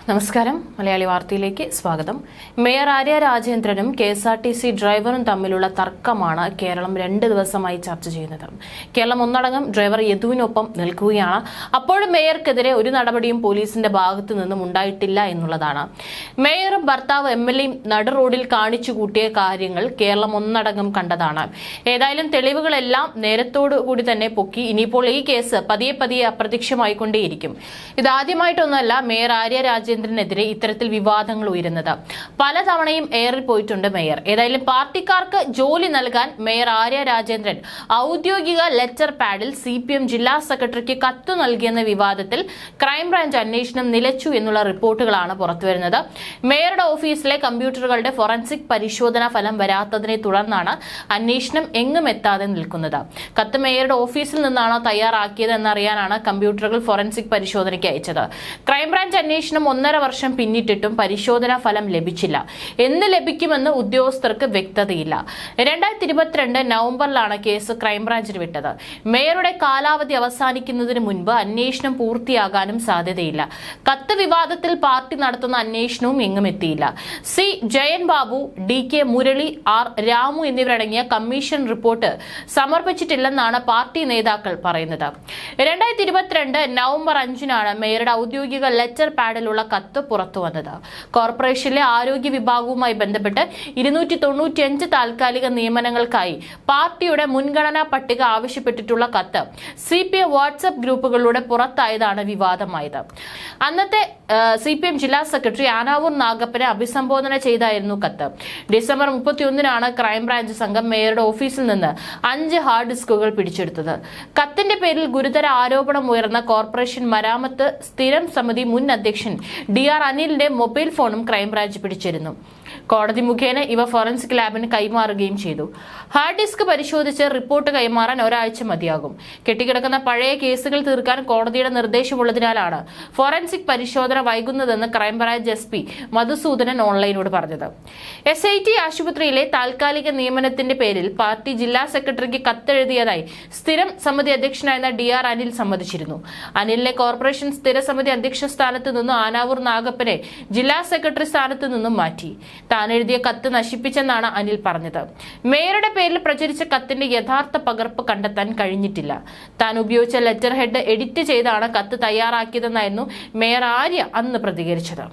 നമസ്കാരം. മലയാളി വാർത്തയിലേക്ക് സ്വാഗതം. മേയർ ആര്യ രാജേന്ദ്രനും KSRTC ഡ്രൈവറും തമ്മിലുള്ള തർക്കമാണ് കേരളം 2 ദിവസമായി ചർച്ച ചെയ്യുന്നത്. കേരളം ഒന്നടങ്കം ഡ്രൈവർ യദുവിനൊപ്പം നിൽക്കുകയാണ്. അപ്പോഴും മേയർക്കെതിരെ ഒരു നടപടിയും പോലീസിന്റെ ഭാഗത്തു നിന്നും ഉണ്ടായിട്ടില്ല എന്നുള്ളതാണ്. മേയറും ഭർത്താവ് MLAയും നട റോഡിൽ കാണിച്ചു കൂട്ടിയ കാര്യങ്ങൾ കേരളം ഒന്നടങ്കം കണ്ടതാണ്. ഏതായാലും തെളിവുകളെല്ലാം നേരത്തോടുകൂടി തന്നെ പൊക്കി. ഇനിയിപ്പോൾ ഈ കേസ് പതിയെ അപ്രത്യക്ഷമായിക്കൊണ്ടേയിരിക്കും. ഇതാദ്യമായിട്ടൊന്നുമല്ല മേയർ ആര്യ രാജേന്ദ്രനെതിരെ ഇത്തരത്തിൽ വിവാദങ്ങൾ ഉയരുന്നത്. പലതവണയും എയറിൽ പോയിട്ടുണ്ട് മേയർ. ഏതായാലും പാർട്ടിക്കാർക്ക് ജോലി നൽകാൻ മേയർ ആര്യ രാജേന്ദ്രൻ ഔദ്യോഗിക ലെറ്റർ പാഡിൽ CPM ജില്ലാ സെക്രട്ടറിക്ക് കത്ത് നൽകിയെന്ന വിവാദത്തിൽ ക്രൈംബ്രാഞ്ച് അന്വേഷണം നിലച്ചു എന്നുള്ള റിപ്പോർട്ടുകളാണ് പുറത്തുവരുന്നത്. മേയറുടെ ഓഫീസിലെ കമ്പ്യൂട്ടറുകളുടെ ഫോറൻസിക് പരിശോധനാ ഫലം വരാത്തതിനെ തുടർന്നാണ് അന്വേഷണം എങ്ങും എത്താതെ നിൽക്കുന്നത്. കത്ത് മേയറുടെ ഓഫീസിൽ നിന്നാണോ തയ്യാറാക്കിയത് എന്നറിയാനാണ് കമ്പ്യൂട്ടറുകൾ ഫോറൻസിക് പരിശോധനയ്ക്ക് അയച്ചത്. ക്രൈംബ്രാഞ്ച് അന്വേഷണം 1.5 വർഷം പിന്നിട്ടിട്ടും പരിശോധനാ ഫലം ലഭിച്ചില്ല. എന്ന് ലഭിക്കുമെന്ന് ഉദ്യോഗസ്ഥർക്ക് വ്യക്തതയില്ല. 2022 നവംബറിലാണ് കേസ് ക്രൈംബ്രാഞ്ചിന് വിട്ടത്. മേയറുടെ കാലാവധി അവസാനിക്കുന്നതിന് മുൻപ് അന്വേഷണം പൂർത്തിയാകാനും സാധ്യതയില്ല. കത്ത് വിവാദത്തിൽ പാർട്ടി നടത്തുന്ന അന്വേഷണവും എങ്ങും എത്തിയില്ല. C. Jayan Babu, DK Murali, R. Ramu എന്നിവരടങ്ങിയ കമ്മീഷൻ റിപ്പോർട്ട് സമർപ്പിച്ചിട്ടില്ലെന്നാണ് പാർട്ടി നേതാക്കൾ പറയുന്നത്. 2022 നവംബർ 5-നാണ് മേയറുടെ ഔദ്യോഗിക ലെറ്റർ പാഡിലുള്ള കത്ത് പുറത്തു വന്നത്. കോർപ്പറേഷനിലെ ആരോഗ്യ വിഭാഗവുമായി ബന്ധപ്പെട്ട് 295 താൽക്കാലിക നിയമനങ്ങൾക്കായി പാർട്ടിയുടെ മുൻഗണനാ പട്ടിക ആവശ്യപ്പെട്ടിട്ടുള്ള കത്ത് CPM വാട്സ്ആപ്പ് ഗ്രൂപ്പുകളിലൂടെ പുറത്തായതാണ് വിവാദമായത്. അന്നത്തെ CPM ജില്ലാ സെക്രട്ടറി ആനാവൂർ നാഗപ്പനെ അഭിസംബോധന ചെയ്തായിരുന്നു കത്ത്. ഡിസംബർ 31-നാണ് ക്രൈംബ്രാഞ്ച് സംഘം മേയറുടെ ഓഫീസിൽ നിന്ന് 5 ഹാർഡ് ഡിസ്കുകൾ പിടിച്ചെടുത്തത്. കത്തിന്റെ പേരിൽ ഗുരുതര ആരോപണം ഉയർന്ന കോർപ്പറേഷൻ മരാമത്ത് സ്ഥിരം സമിതി മുൻ അധ്യക്ഷൻ DR അനിലിന്റെ മൊബൈൽ ഫോണും ക്രൈംബ്രാഞ്ച് പിടിച്ചിരുന്നു. കോടതി മുഖേന ഇവ ഫോറൻസിക് ലാബിന് കൈമാറുകയും ചെയ്തു. ഹാർഡ് ഡിസ്ക് പരിശോധിച്ച് റിപ്പോർട്ട് കൈമാറാൻ ഒരാഴ്ച മതിയാകും. കെട്ടിക്കിടക്കുന്ന പഴയ കേസുകൾ തീർക്കാൻ കോടതിയുടെ നിർദ്ദേശമുള്ളതിനാലാണ് ഫോറൻസിക് പരിശോധന വൈകുന്നതെന്ന് ക്രൈംബ്രാഞ്ച് SP മധുസൂദനൻ ഓൺലൈനോട് പറഞ്ഞത്. SIT ആശുപത്രിയിലെ താൽക്കാലിക നിയമനത്തിന്റെ പേരിൽ പാർട്ടി ജില്ലാ സെക്രട്ടറിക്ക് കത്തെഴുതിയതായി സ്ഥിരം സമിതി അധ്യക്ഷനായിരുന്ന DR അനിൽ സമ്മതിച്ചിരുന്നു. അനിലിനെ കോർപ്പറേഷൻ സ്ഥിര സമിതി അധ്യക്ഷ സ്ഥാനത്ത് നിന്നും ആനാവൂർ നാഗപ്പനെ ജില്ലാ സെക്രട്ടറി സ്ഥാനത്ത് നിന്നും മാറ്റി. താൻ എഴുതിയ കത്ത് നശിപ്പിച്ചെന്നാണ് അനിൽ പറഞ്ഞത്. മേയറുടെ പേരിൽ പ്രചരിച്ച കത്തിന്റെ യഥാർത്ഥ പകർപ്പ് കണ്ടെത്താൻ കഴിഞ്ഞിട്ടില്ല. താൻ ഉപയോഗിച്ച ലെറ്റർ ഹെഡ് എഡിറ്റ് ചെയ്താണ് കത്ത് തയ്യാറാക്കിയതെന്നായിരുന്നു മേയർ ആര്യ അന്ന് പ്രതികരിച്ചത്.